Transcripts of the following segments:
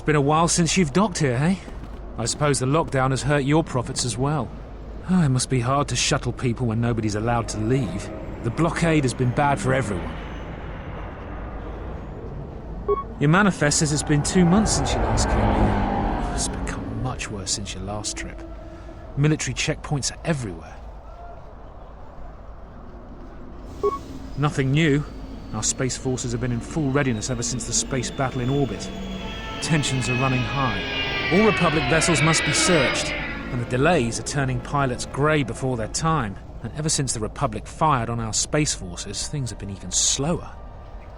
been a while since you've docked here, eh? I suppose the lockdown has hurt your profits as well. Oh, it must be hard to shuttle people when nobody's allowed to leave. The blockade has been bad for everyone. Your manifest says it's been 2 months since you last came here. It's become much worse since your last trip. Military checkpoints are everywhere. Nothing new. Our space forces have been in full readiness ever since the space battle in orbit. Tensions are running high. All Republic vessels must be searched, and the delays are turning pilots grey before their time. And ever since the Republic fired on our space forces, things have been even slower.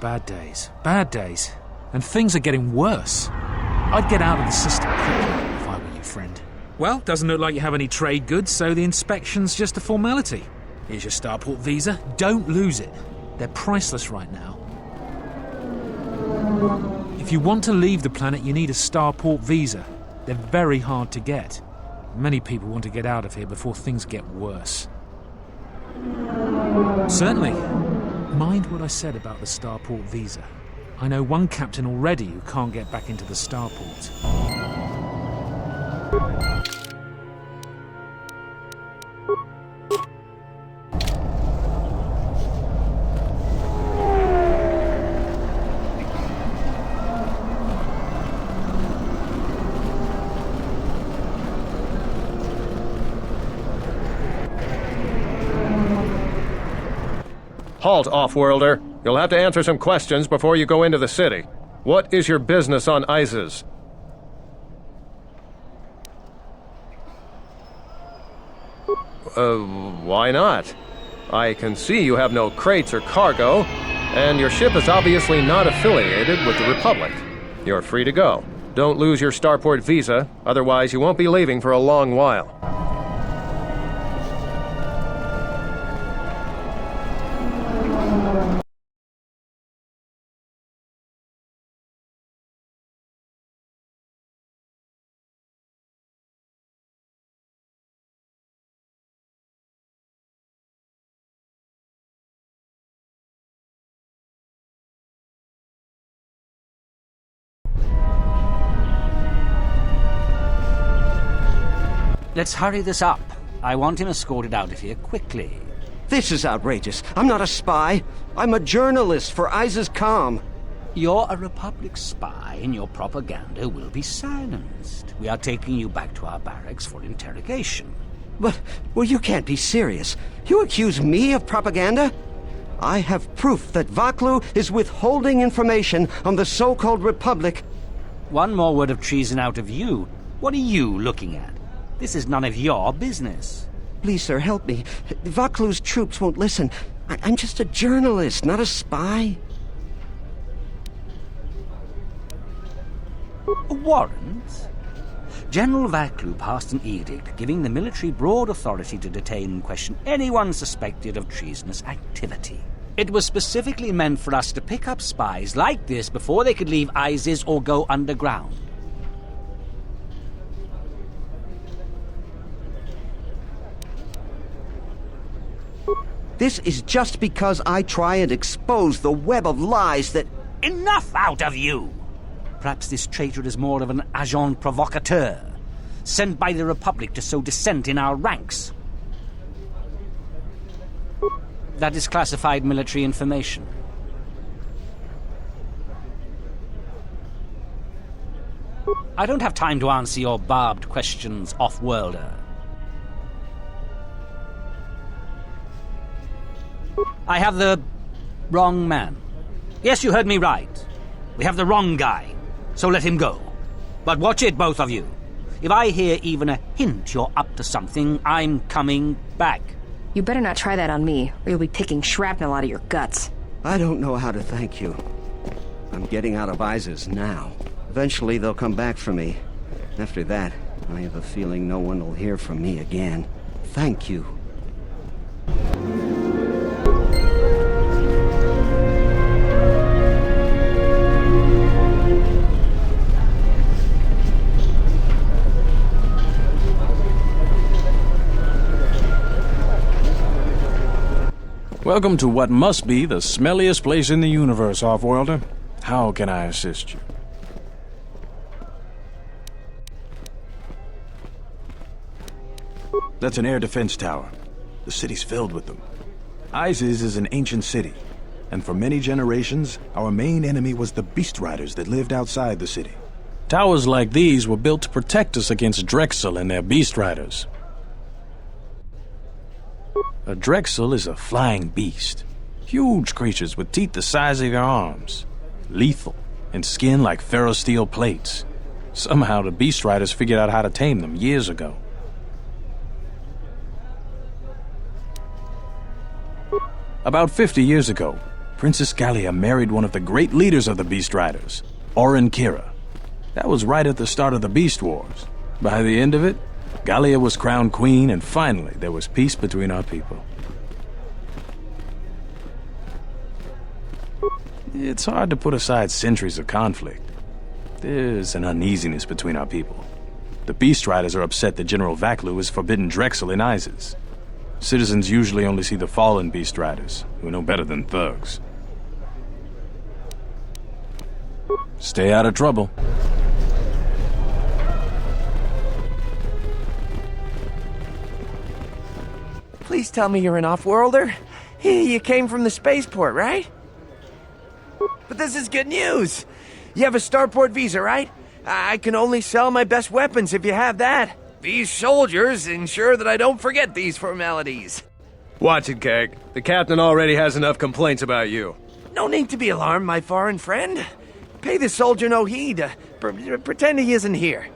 Bad days. Bad days. And things are getting worse. I'd get out of the system quickly if I were you, friend. Well, doesn't look like you have any trade goods, so the inspection's just a formality. Here's your starport visa. Don't lose it. They're priceless right now. If you want to leave the planet, you need a starport visa. They're very hard to get. Many people want to get out of here before things get worse. Certainly. Mind what I said about the starport visa. I know one captain already who can't get back into the starport. Halt, off-worlder. You'll have to answer some questions before you go into the city. What is your business on Isis? Why not? I can see you have no crates or cargo, and your ship is obviously not affiliated with the Republic. You're free to go. Don't lose your starport visa, otherwise you won't be leaving for a long while. Let's hurry this up. I want him escorted out of here quickly. This is outrageous. I'm not a spy. I'm a journalist for Isis Com. You're a Republic spy, and your propaganda will be silenced. We are taking you back to our barracks for interrogation. But, well, you can't be serious. You accuse me of propaganda? I have proof that Vaklu is withholding information on the so-called Republic. One more word of treason out of you. What are you looking at? This is none of your business. Please, sir, help me. Vaklu's troops won't listen. I'm just a journalist, not a spy. A warrant? General Vaklu passed an edict giving the military broad authority to detain and question anyone suspected of treasonous activity. It was specifically meant for us to pick up spies like this before they could leave Isis or go underground. This is just because I try and expose the web of lies that... Enough out of you! Perhaps this traitor is more of an agent provocateur, sent by the Republic to sow dissent in our ranks. That is classified military information. I don't have time to answer your barbed questions, off-worlder. I have the wrong man. Yes, you heard me right. We have the wrong guy, so let him go. But watch it, both of you. If I hear even a hint you're up to something, I'm coming back. You better not try that on me, or you'll be picking shrapnel out of your guts. I don't know how to thank you. I'm getting out of Isis now. Eventually they'll come back for me. After that, I have a feeling no one will hear from me again. Thank you. Welcome to what must be the smelliest place in the universe, Off-Worlder. How can I assist you? That's an air defense tower. The city's filled with them. Isis is an ancient city, and for many generations, our main enemy was the beast riders that lived outside the city. Towers like these were built to protect us against Drexel and their beast riders. A Drexel is a flying beast. Huge creatures with teeth the size of your arms. Lethal, and skin like ferrosteel plates. Somehow the beast riders figured out how to tame them years ago. About 50 years ago, Princess Gallia married one of the great leaders of the Beast Riders, Orin Kira. That was right at the start of the Beast Wars. By the end of it, Gallia was crowned queen, and finally there was peace between our people. It's hard to put aside centuries of conflict. There's an uneasiness between our people. The Beast Riders are upset that General Vaklu has forbidden Drexel in Isis. Citizens usually only see the fallen Beast Riders, who know better than thugs. Stay out of trouble. Please tell me you're an off-worlder. You came from the spaceport, right? But this is good news. You have a starport visa, right? I can only sell my best weapons if you have that. These soldiers ensure that I don't forget these formalities. Watch it, Keg. The captain already has enough complaints about you. No need to be alarmed, my foreign friend. Pay the soldier no heed. Pretend he isn't here.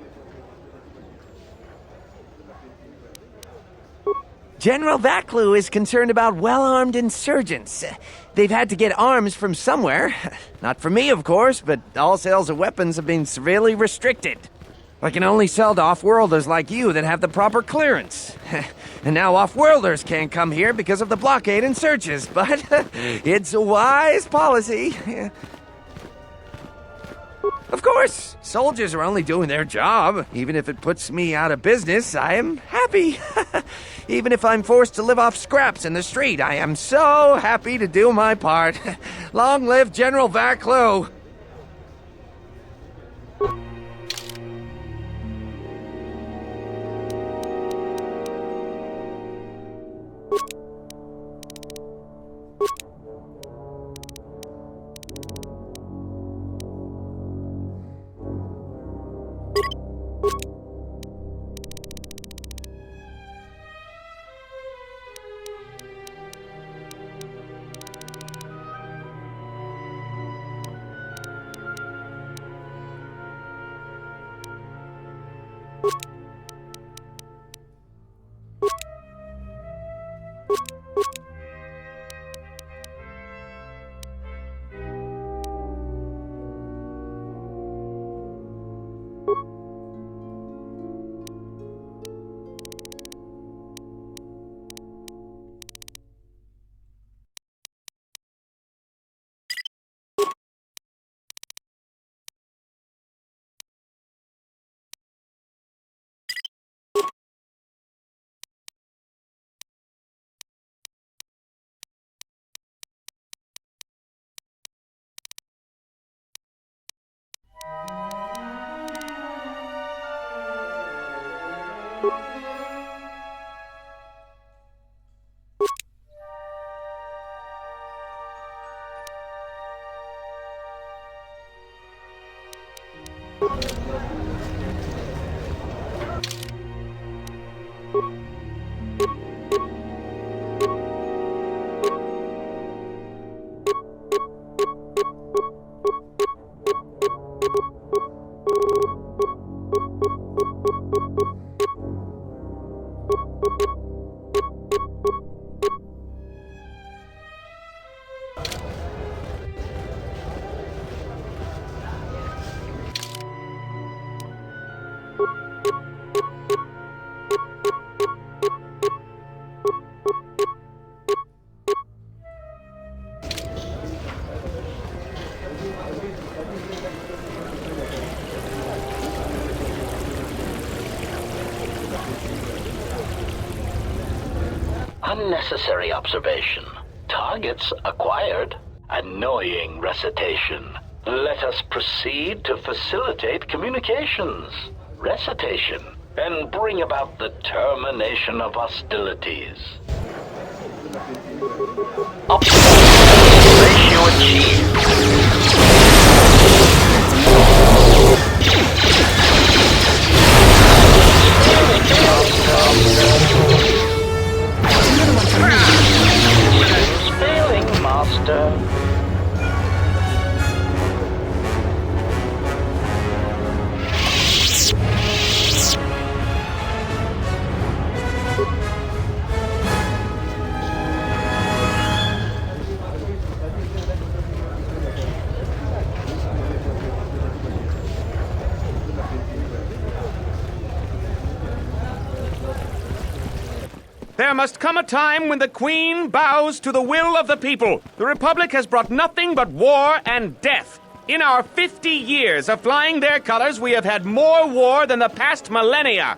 General Vaklu is concerned about well-armed insurgents. They've had to get arms from somewhere. Not from me, of course, but all sales of weapons have been severely restricted. I can only sell to off-worlders like you that have the proper clearance. And now off-worlders can't come here because of the blockade and searches, but it's a wise policy. Of course, soldiers are only doing their job. Even if it puts me out of business, I am happy. Even if I'm forced to live off scraps in the street, I am so happy to do my part. Long live General Vaklu! Unnecessary observation. Targets acquired. Annoying recitation. Let us proceed to facilitate communications. Recitation. and bring about the termination of hostilities. Ratio achieved. Failing, Master. There must come a time when the Queen bows to the will of the people. The Republic has brought nothing but war and death. In our 50 years of flying their colors, we have had more war than the past millennia.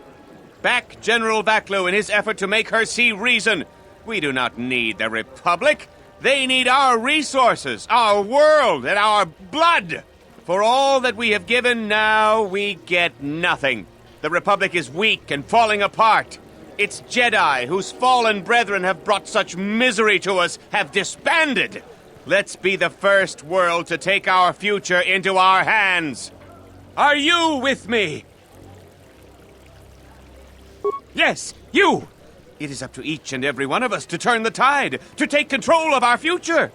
Back General Vaklu in his effort to make her see reason. We do not need the Republic. They need our resources, our world, and our blood. For all that we have given, now we get nothing. The Republic is weak and falling apart. Its Jedi, whose fallen brethren have brought such misery to us, have disbanded. Let's be the first world to take our future into our hands. Are you with me? Yes, you! It is up to each and every one of us to turn the tide, to take control of our future.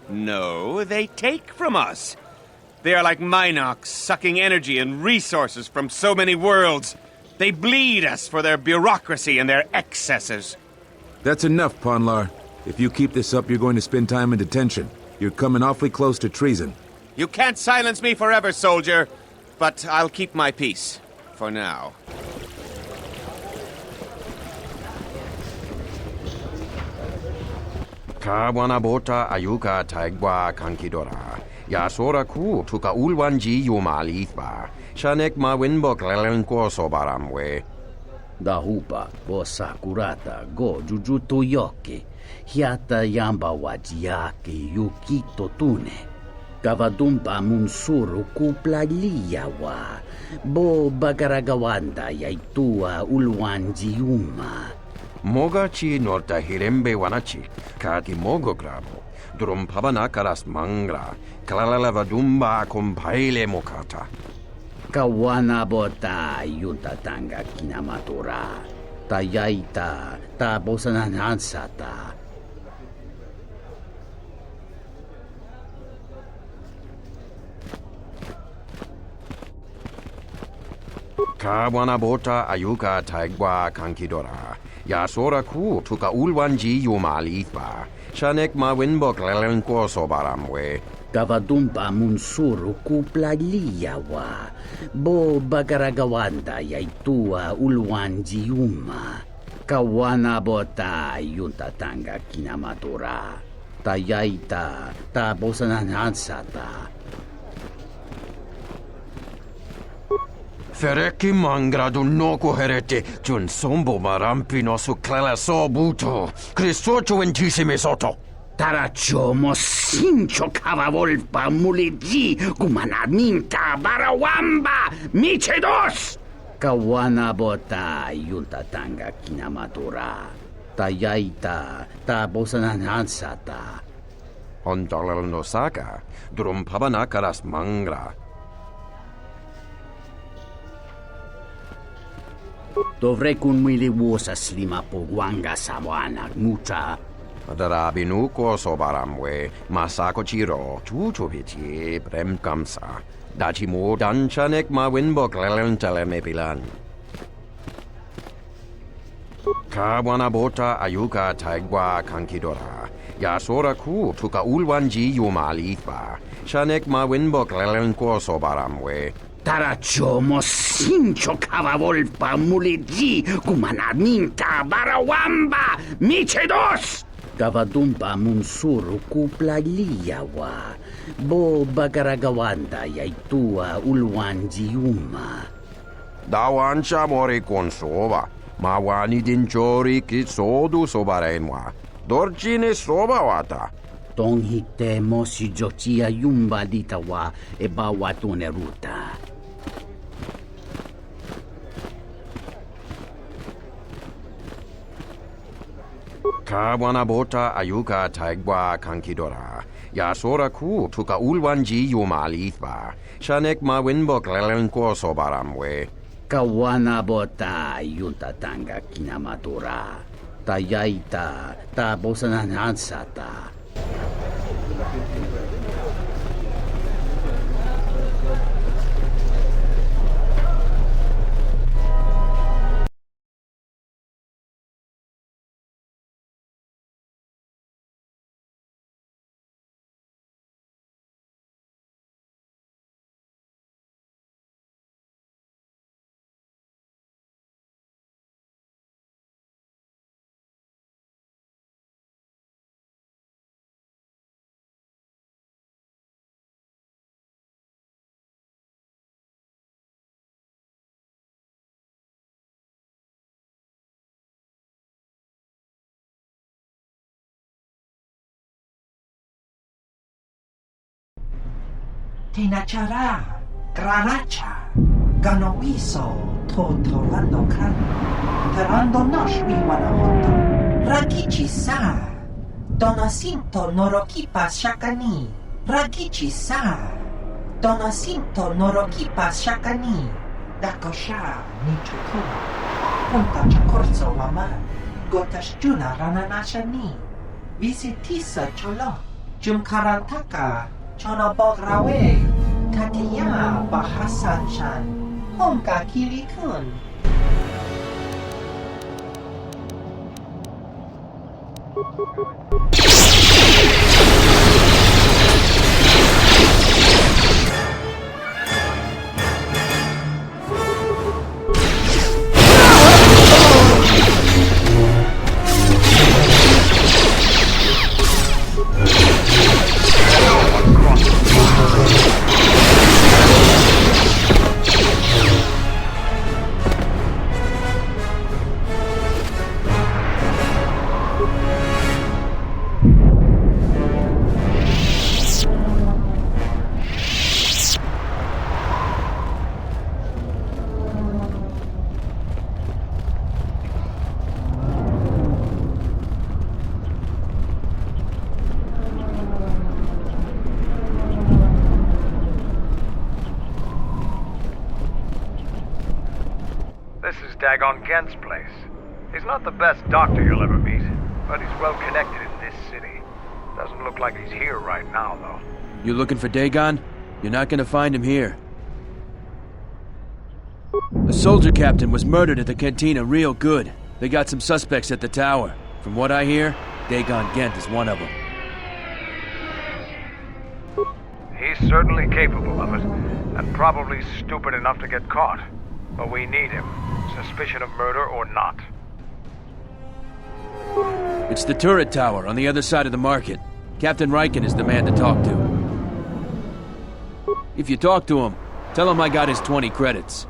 No, they take from us. They are like Minox, sucking energy and resources from so many worlds. They bleed us for their bureaucracy and their excesses. That's enough, Ponlar. If you keep this up, you're going to spend time in detention. You're coming awfully close to treason. You can't silence me forever, soldier. But I'll keep my peace. For now. Kawana bota ayuka taigwa kankidora. Yasora ku tuka ulwanji yumalithba. Shanek ma winbok lelenko sobaramwe. Dahupa go sakurata go jujuto yoke. Hiata yamba wajiake yukito tune. Kavadumpa munsuru kupla liyawa. Bo bagaragawanda yaitua ulwanji yuma. Mogachi norta hirembe wanachi. Kati mogo grabo. Durum pabana karas mangra. Kalalavadumba kompaile mokata. Kawana bota yunta tanga kinamatura. Tayaita tabosananansata. Kawana bota ayuka taigwa kankidora. Yasora ku tuka ulwanji yumalithba. Shanek ma winbok lelenko sobaramwe. Kavadumpa munsuru kupla liyawa. Bo bagaragawanda yaitua ulwanji yuma. Kawana bota yunta tanga kinamatura. Tayaita tabosananansata. Fereki mangra du noko herete, jun sombo marampi no su clela so buto, Cristocho intissime soto. Tarachomo sincho cavavolpa muliji, kumanaminta barawamba, michedos! Kawana bota yunta tanga kinamatura. Tayaita tabosananansata. Ondolel no saga, durum pabanakaras mangra. Dovrei kun milivuosa slima pogwanga sawana mucha. Darabinuko sobaramwe, masako chiro, chuchuviti, bremkamsa. Dachimo danchanek ma winbok lelentele mepilan. Kawana bota ayuka taigwa kankidora. Yasora ku tuka ulwanji yumalithba. Shanek ma winbok lelenko sobaramwe. Tarachomo sincho cavavolpa muliji, kumanaminta barawamba, michedos! Kavadumpa munsuru kupla liyawa. Bo bagaragawanda yaitua ulwanji yuma. Dawancha mori konsova. Mawani dinchori kitsodu sobarenwa. Dorchine soba wata. Tong hite mo si Jochia yumba ditawa e bawa ruta. Kawanabota ayuka taigwa kankidora. Yasora ku tuka ulwanji yumalithba. Shanek ma winbok lelenko sobaramwe. Kawanabota yunta tanga kinamatura. Tayaita ta bosananansata. Tinachara, Granacha, Ganoiso, Totorando Kan, Terando Nosh Wanahoto, Ragichi Sa, Donacinto Norokipa Shakani, Ragichi Sa, Donacinto Norokipa Shakani, Dakosha, Nichuku, Punta Chakorso Waman, Gotashjuna Rananashani, Visitisa Cholo, Jumkarantaka, Chonobog Rawe, Tatiya Bahasan Chan, Honka Kilikun. This is Dagon Kent's place. He's not the best doctor you'll ever meet, but he's well connected in this city. Doesn't look like he's here right now, though. You looking for Dagon? You're not gonna find him here. The soldier captain was murdered at the cantina real good. They got some suspects at the tower. From what I hear, Dagon Gent is one of them. He's certainly capable of it, and probably stupid enough to get caught. But we need him, suspicion of murder or not. It's the turret tower on the other side of the market. Captain Riken is the man to talk to. If you talk to him, tell him I got his 20 credits.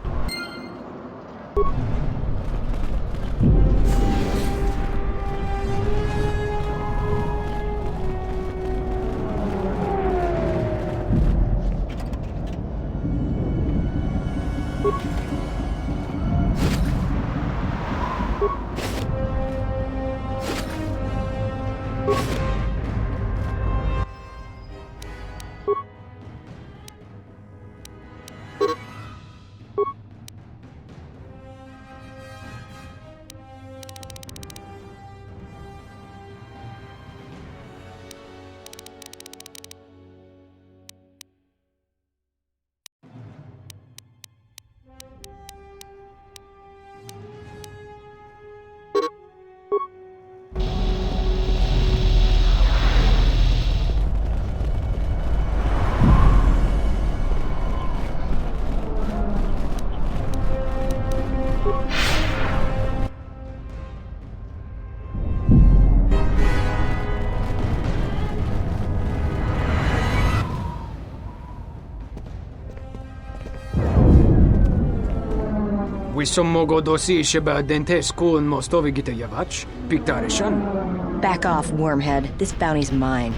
Wisommogodosi sheba dentesku and mostovi gita yavach, Pictarishan. Back off, wormhead. This bounty's mine.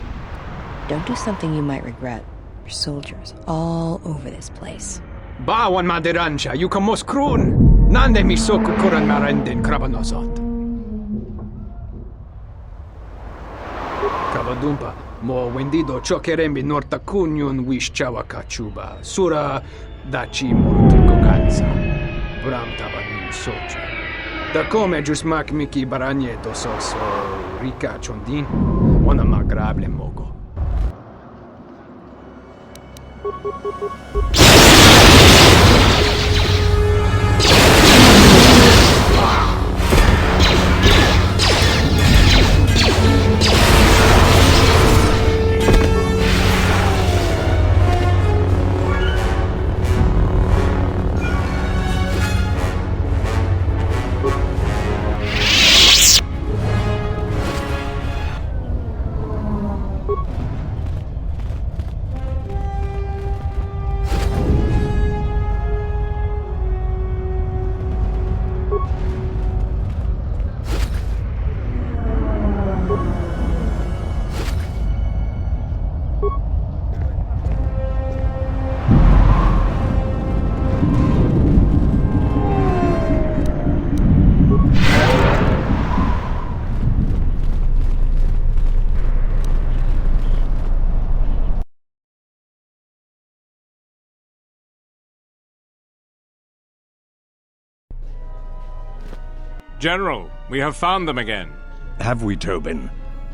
Don't do something you might regret. There's soldiers all over this place. Bawan madiransha, you can moskroon. Nande mi soku kuran marenden krabanosot. Kavadumpa, mo wendido chokerembi norta kunyun wish chawakachuba. Sura dachi mortukoganza. Bram tabanin socha. Da come jus mak miki baranyeto soso rika chondin. Ona magrable mogo. General, we have found them again. Have we, Tobin?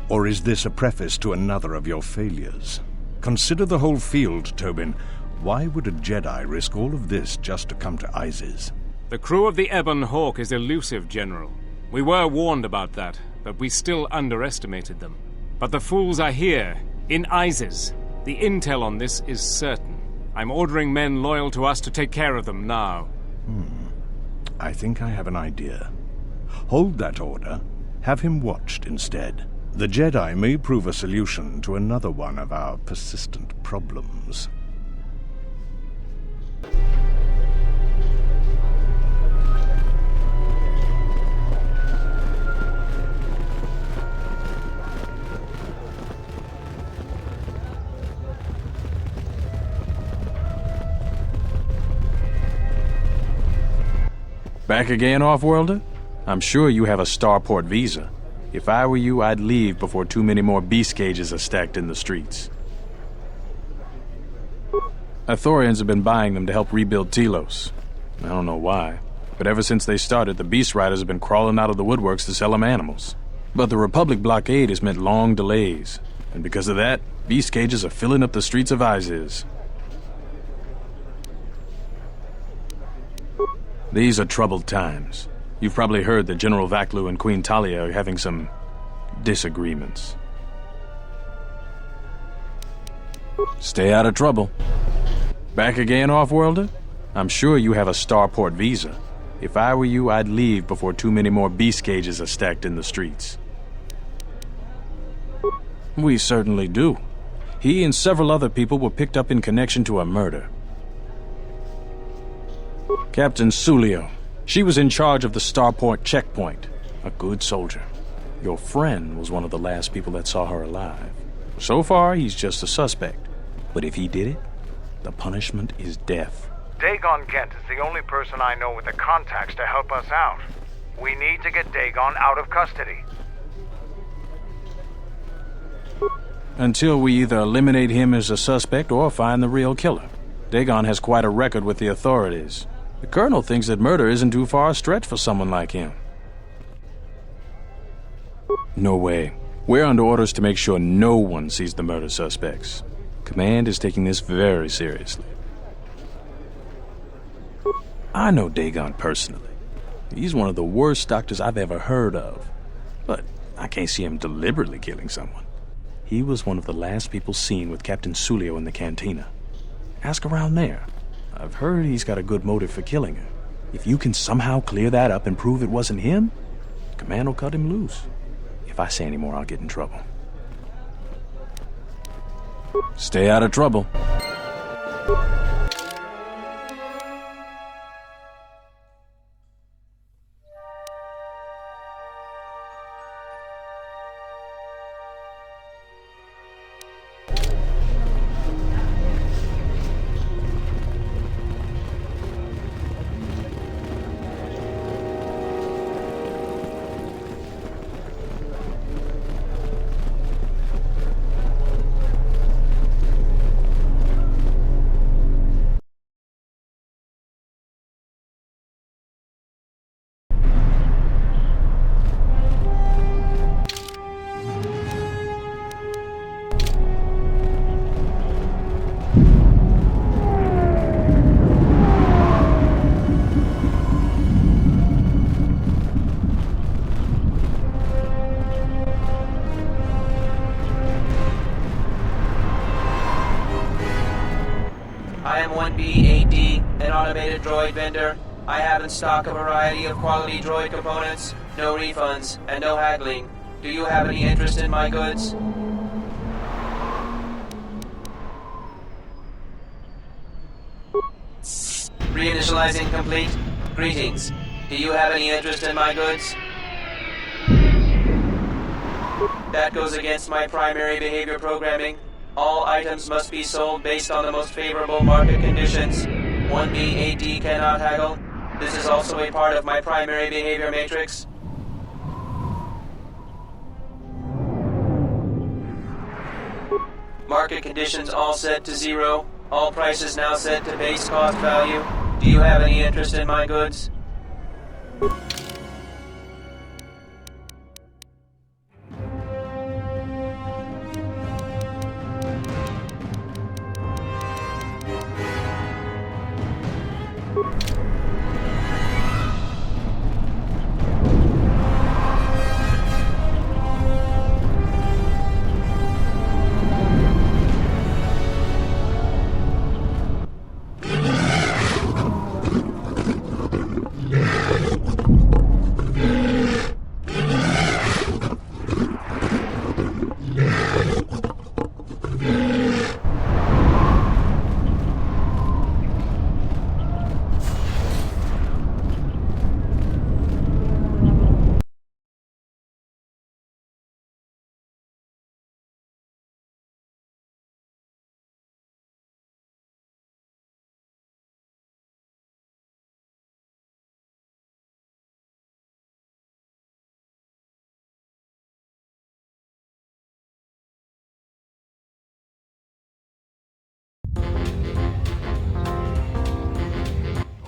Or is this a preface to another of your failures? Consider the whole field, Tobin. Why would a Jedi risk all of this just to come to Isis? The crew of the Ebon Hawk is elusive, General. We were warned about that, but we still underestimated them. But the fools are here, in Isis. The intel on this is certain. I'm ordering men loyal to us to take care of them now. I think I have an idea. Hold that order. Have him watched instead. The Jedi may prove a solution to another one of our persistent problems. Back again, Off-Worlder? I'm sure you have a starport visa. If I were you, I'd leave before too many more beast cages are stacked in the streets. Ithorians have been buying them to help rebuild Telos. I don't know why, but ever since they started, the Beast Riders have been crawling out of the woodworks to sell them animals. But the Republic blockade has meant long delays, and because of that, beast cages are filling up the streets of Isis. These are troubled times. You've probably heard that General Vaklu and Queen Talia are having some disagreements. Stay out of trouble. Back again, Off-Worlder? I'm sure you have a starport visa. If I were you, I'd leave before too many more beast cages are stacked in the streets. We certainly do. He and several other people were picked up in connection to a murder. Captain Sulio. She was in charge of the starport checkpoint. A good soldier. Your friend was one of the last people that saw her alive. So far, he's just a suspect. But if he did it, the punishment is death. Dagon Kent is the only person I know with the contacts to help us out. We need to get Dagon out of custody. Until we either eliminate him as a suspect or find the real killer. Dagon has quite a record with the authorities. The Colonel thinks that murder isn't too far a stretch for someone like him. No way. We're under orders to make sure no one sees the murder suspects. Command is taking this very seriously. I know Dagon personally. He's one of the worst doctors I've ever heard of. But I can't see him deliberately killing someone. He was one of the last people seen with Captain Sulio in the cantina. Ask around there. I've heard he's got a good motive for killing her. If you can somehow clear that up and prove it wasn't him, Command will cut him loose. If I say any more, I'll get in trouble. Stay out of trouble. I am 1B8D, an automated droid vendor. I have in stock a variety of quality droid components, no refunds, and no haggling. Do you have any interest in my goods? Reinitializing complete. Greetings. Do you have any interest in my goods? That goes against my primary behavior programming. All items must be sold based on the most favorable market conditions. 1B8D cannot haggle. This is also a part of my primary behavior matrix. Market conditions all set to 0. All prices now set to base cost value. Do you have any interest in my goods?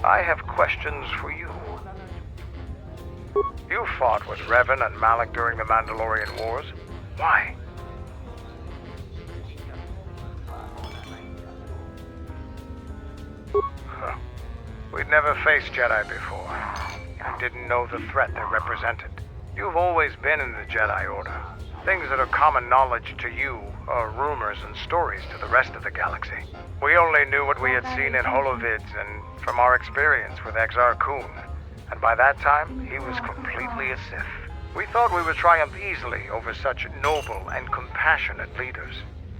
I have questions for you. You fought with Revan and Malak during the Mandalorian Wars. Why? Huh. We'd never faced Jedi before. I didn't know the threat they represented. You've always been in the Jedi Order. Things that are common knowledge to you are rumors and stories to the rest of the galaxy. We only knew what we had seen in holovids and from our experience with Exar Kun. And by that time, he was completely a Sith. We thought we would triumph easily over such noble and compassionate leaders.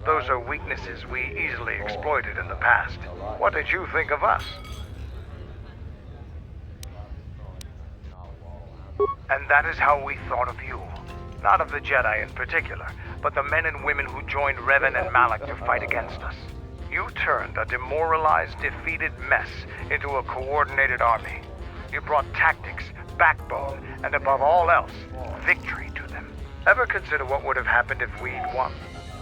Those are weaknesses we easily exploited in the past. What did you think of us? And that is how we thought of you. Not of the Jedi in particular, but the men and women who joined Revan and Malak to fight against us. You turned a demoralized, defeated mess into a coordinated army. You brought tactics, backbone, and above all else, victory to them. Ever consider what would have happened if we'd won?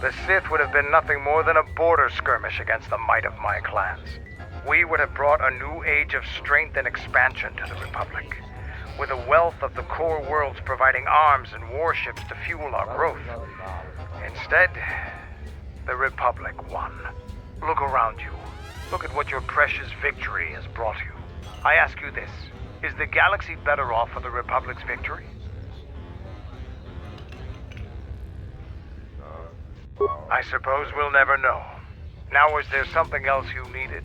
The Sith would have been nothing more than a border skirmish against the might of my clans. We would have brought a new age of strength and expansion to the Republic, with a wealth of the core worlds providing arms and warships to fuel our growth. Instead, the Republic won. Look around you. Look at what your precious victory has brought you. I ask you this, is the galaxy better off for the Republic's victory? I suppose we'll never know. Now, is there something else you needed?